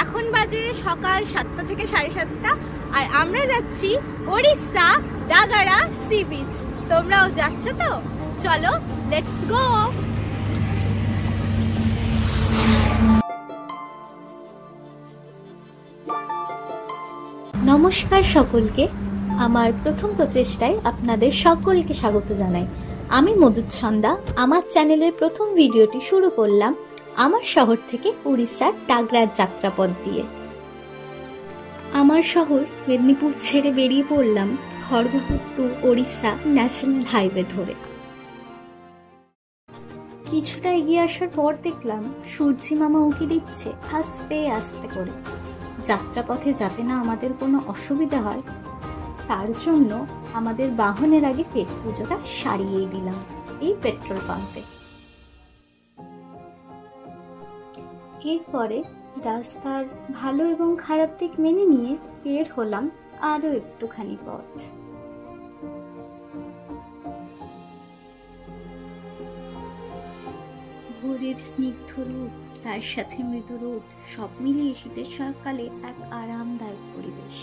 এখন বাজে সকাল 7টা থেকে 7:30 আর আমরা যাচ্ছি ওড়িশা ডাগারা সি বিচ। তোমরাও যাচ্ছ তো? চলো লেটস গো। নমস্কার সকলকে, আমার প্রথম প্রচেষ্টায় আপনাদের সকলকে স্বাগত জানাই। আমি মধুচ্ছন্দা। আমার চ্যানেলের প্রথম ভিডিওটি শুরু করলাম আমার শহর থেকে উড়িষ্যার ডাগরার যাত্রাপথ দিয়ে। আমার শহর মেদিনীপুর ছেড়ে বেরিয়ে পড়লাম Kharagpur to Odisha national highway ধরে। কিছুটা এগিয়ে আসার পর দেখলাম সূর্যি মামা উঁকি দিচ্ছে আস্তে আস্তে করে। যাত্রাপথে যাতে না আমাদের কোনো অসুবিধা হয় তার জন্য আমাদের বাহনের আগে পেট পুজোটা সারিয়েই দিলাম এই পেট্রোল পাম্পে। এরপরে রাস্তার ভালো এবং খারাপ দিক মেনে নিয়ে বের হলাম আরও একটুখানি পথ। ভোরের স্নিগ্ধ রোদ, তার সাথে মৃদু রোদ, সব মিলিয়ে শীতের সকালে এক আরামদায়ক পরিবেশ।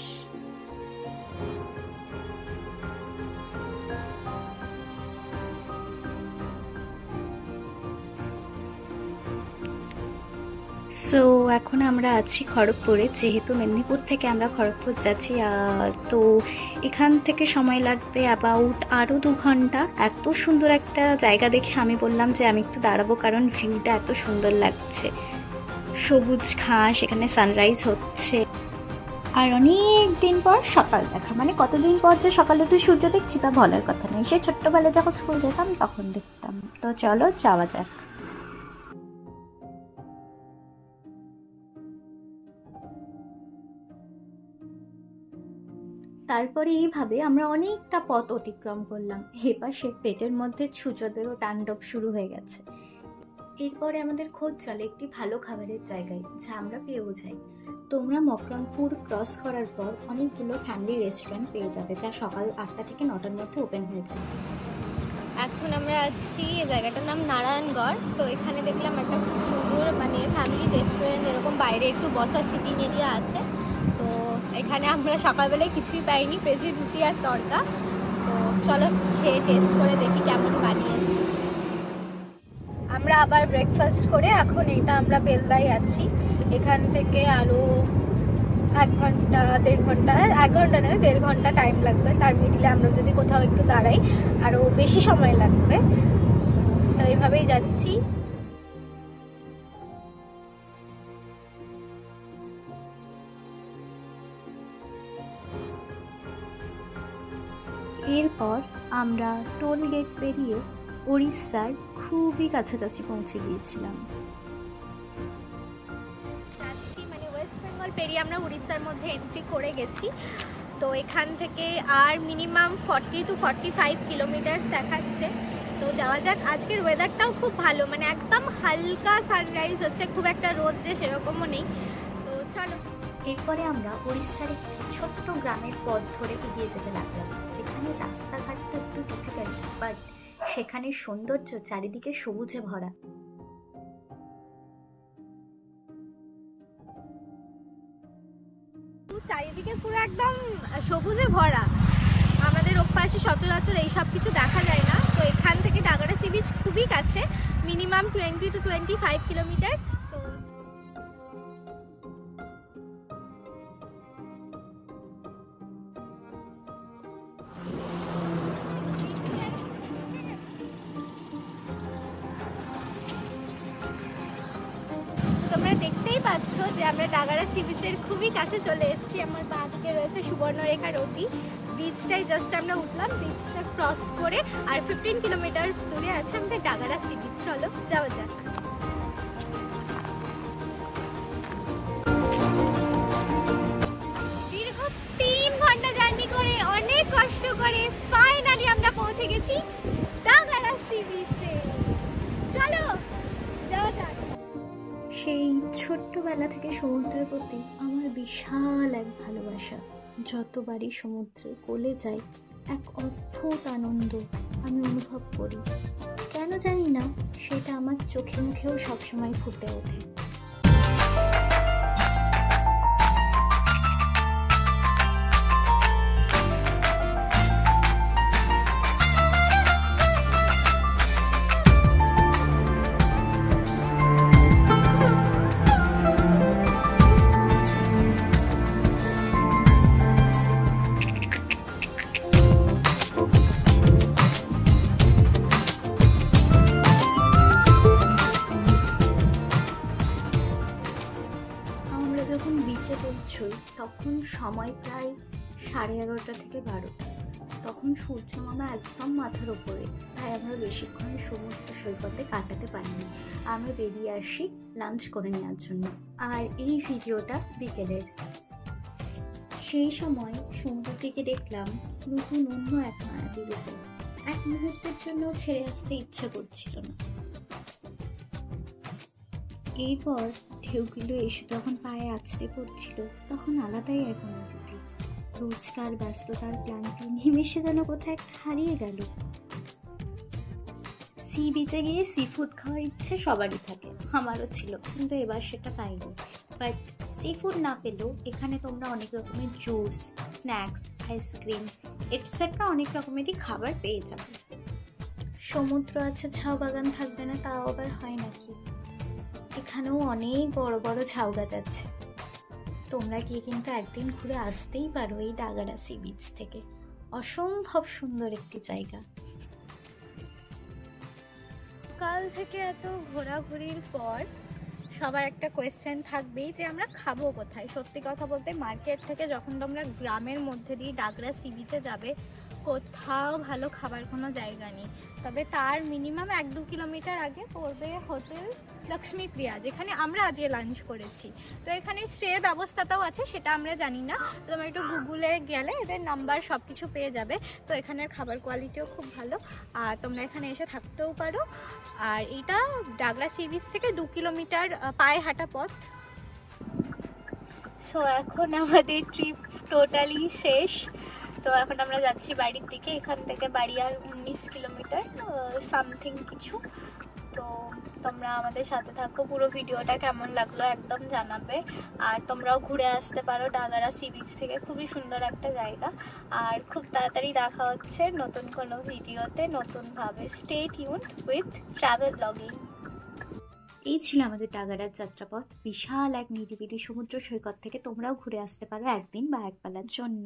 সো এখন আমরা আছি খড়গপুরে। যেহেতু মেদিনীপুর থেকে আমরা খড়গপুর যাচ্ছি, তো এখান থেকে সময় লাগবে অ্যাবাউট আরও 2 ঘন্টা। এত সুন্দর একটা জায়গা দেখে আমি বললাম যে আমি একটু দাঁড়াবো, কারণ ভিউটা এত সুন্দর লাগছে। সবুজ ঘাস, এখানে সানরাইজ হচ্ছে, আর অনেক দিন পর সকাল দেখা। মানে কতদিন পর যে সকালে একটু সূর্য দেখছি তা বলার কথা নেই। সে ছোট্টবেলায় যখন স্কুল যেতাম তখন দেখতাম। তো চলো যাওয়া যাক। তারপরে এইভাবে আমরা অনেকটা পথ অতিক্রম করলাম। এপাশে পেটের মধ্যে ছুঁচোদেরও তাণ্ডব শুরু হয়ে গেছে। এরপরে আমাদের খোঁজ চলে একটি ভালো খাবারের জায়গায়, যা আমরা পেয়েও যাই। তোমরা মকরমপুর ক্রস করার পর অনেকগুলো ফ্যামিলি রেস্টুরেন্ট পেয়ে যাবে, যা সকাল 8টা থেকে 9টার মধ্যে ওপেন হয়ে যায়। এখন আমরা আছি, এই জায়গাটার নাম নারায়ণগড়। তো এখানে দেখলাম একটা খুব সুন্দর মানে ফ্যামিলি রেস্টুরেন্ট, এরকম বাইরে একটু বসার সিটিং এরিয়া আছে। তো এখানে আমরা সকালবেলায় কিছুই পাইনি, পেয়েছি রুটি আর তড়কা। তো চলো খেয়ে টেস্ট করে দেখি কেমন বানিয়েছি। আমরা আবার ব্রেকফাস্ট করে এখন এটা আমরা বেলদায় আছি। এখান থেকে আরও 1 ঘন্টা 1.5 ঘন্টা, 1 ঘন্টা নয় 1.5 ঘন্টা টাইম লাগবে। তার মিডিলে আমরা যদি কোথাও একটু দাঁড়াই আরও বেশি সময় লাগবে। তো এইভাবেই যাচ্ছি। এরপর আমরা টোল গেট পেরিয়ে ওড়িশার খুবই কাছাকাছি পৌঁছে গিয়েছিলাম। মানে ওয়েস্ট বেঙ্গল পেরিয়ে আমরা উড়িষ্যার মধ্যে এন্ট্রি করে গেছি। তো এখান থেকে আর মিনিমাম 40 to 45 কিলোমিটার দেখাচ্ছে। তো যাওয়া যাক। আজকের ওয়েদারটাও খুব ভালো, মানে একদম হালকা সানরাইজ হচ্ছে, খুব একটা রোদ যে সেরকমও নেই। তো চলো। এরপরে আমরা ওড়িশার একটি ছোট্ট গ্রামের পথ ধরে এগিয়ে যেতে লাগলাম, যেখানে রাস্তাঘাটটা একটু ডিফিকাল্ট, বাট সেখানে সৌন্দর্য চারিদিকে সবুজে ভরা। চারিদিকে পুরো একদম সবুজে ভরা। আমাদের ওপাশে সচরাচর এইসব কিছু দেখা যায় না। তো এখান থেকে ডাগারা সি বিচ খুবই কাছে, মিনিমাম 20 to 25 কিলোমিটার। তো তোমরা দেখতেই পাচ্ছ যে আমরা ডাগারা সি বিচের খুবই কাছে চলে এসেছি। আমার বাঁ দিকে রয়েছে সুবর্ণরেখা নদী। বিচটাই জাস্ট আমরা উঠলাম, বিচটা ক্রস করে আর 15 কিলোমিটার দূরে আছে আমাদের ডাগারা সি বিচ। চলো যাওয়া যাক। দীর্ঘ 3 ঘন্টা জার্নি করে, অনেক কষ্ট করে ফাইনালি আমরা পৌঁছে গেছি ডাগারা সি বিচে। চলো যাওয়া যাক। সেই ছোট্টবেলা থেকে সমুদ্রের প্রতি আমার বিশাল এক ভালোবাসা। যতবারই সমুদ্রে কোলে যাই এক অদ্ভুত আনন্দ আমি অনুভব করি। কেন জানি না, সেটা আমার চোখে মুখেও সবসময় ফুটে ওঠে। তখন সময় প্রায় 11:30 থেকে 12টা। তখন সূর্য মামা একদম মাথার ওপরে, তাই আমরা বেশিক্ষণ সমুদ্র সৈকতে কাটাতে পারিনি। আমরা বেরিয়ে আসি লাঞ্চ করে নেওয়ার জন্য। আর এই ভিডিওটা বিকেলের। সেই সময় সমুদ্র থেকে দেখলাম নতুন অন্য এক মায়াবী রূপ। এক মুহূর্তের জন্য ছেড়ে আসতে ইচ্ছে করছিল না। এরপর ঢেউগুলো এসে যখন পায়ে আছড়ে পড়ছিল, তখন আলাদাই এক অনুভূতি। রোজকার ব্যস্ততার ক্লান্তি নিমেষে যেন কোথায় একটা হারিয়ে গেল। সি বিচে গিয়ে সি ফুড খাওয়ার ইচ্ছে সবারই থাকে, আমারও ছিল, কিন্তু এবার সেটা পাইনি। বাট সি ফুড না পেলেও এখানে তোমরা অনেক রকমের জুস, স্ন্যাক্স, আইসক্রিম এটসেট্রা অনেক রকমেরই খাবার পেয়ে যাবে। সমুদ্র আছে, ঝাউ বাগান থাকবে না তাও আবার হয় নাকি? এখানেও অনেক বড় বড় ঝাউ গাছ আছে। তোমরা গিয়ে কিন্তু একদিন ঘুরে আসতেই পারো এই ডাগারা সি বিচ থেকে। অসম্ভব সুন্দর একটি জায়গা। কাল থেকে এত ঘোরাঘুরির পর সবার একটা কোয়েশ্চেন থাকবেই যে আমরা খাবো কোথায়। সত্যি কথা বলতে মার্কেট থেকে যখন তোমরা গ্রামের মধ্যে দিয়ে ডাগরা সি বিচে যাবে, কোথাও ভালো খাবার কোনো জায়গা নেই। তবে তার মিনিমাম 1-2 কিলোমিটার আগে পড়বে হোটেল লক্ষ্মীপ্রিয়া, যেখানে আমরা আজকে লাঞ্চ করেছি। তো এখানে স্টের ব্যবস্থাটাও আছে, সেটা আমরা জানি না। তোমরা একটু গুগলে গেলে এদের নাম্বার সব কিছু পেয়ে যাবে। তো এখানের খাবার কোয়ালিটিও খুব ভালো, আর তোমরা এখানে এসে থাকতেও পারো। আর এটা ডাগরা সি বিচ থেকে 2 কিলোমিটার পায়ে হাঁটা পথ। সো এখন আমাদের ট্রিপ টোটালি শেষ। তো এখন আমরা যাচ্ছি বাড়ির দিকে। এখান থেকে বাড়ি আর 19 কিলোমিটার সামথিং কিছু। তো তোমরা আমাদের সাথে থাকো, পুরো ভিডিওটা কেমন লাগলো একদম জানাবে। আর তোমরাও ঘুরে আসতে পারো ডাগারা সি বিচ থেকে, খুবই সুন্দর একটা জায়গা। আর খুব তাড়াতাড়ি দেখা হচ্ছে নতুন কোনো ভিডিওতে নতুনভাবে। Stay tuned with travel blogging. এই ছিল আমাদের ডাগারার যাত্রাপথ। বিশাল এক নিরিবিলি সমুদ্র সৈকত থেকে তোমরাও ঘুরে আসতে পারো একদিন বা একবেলার জন্য।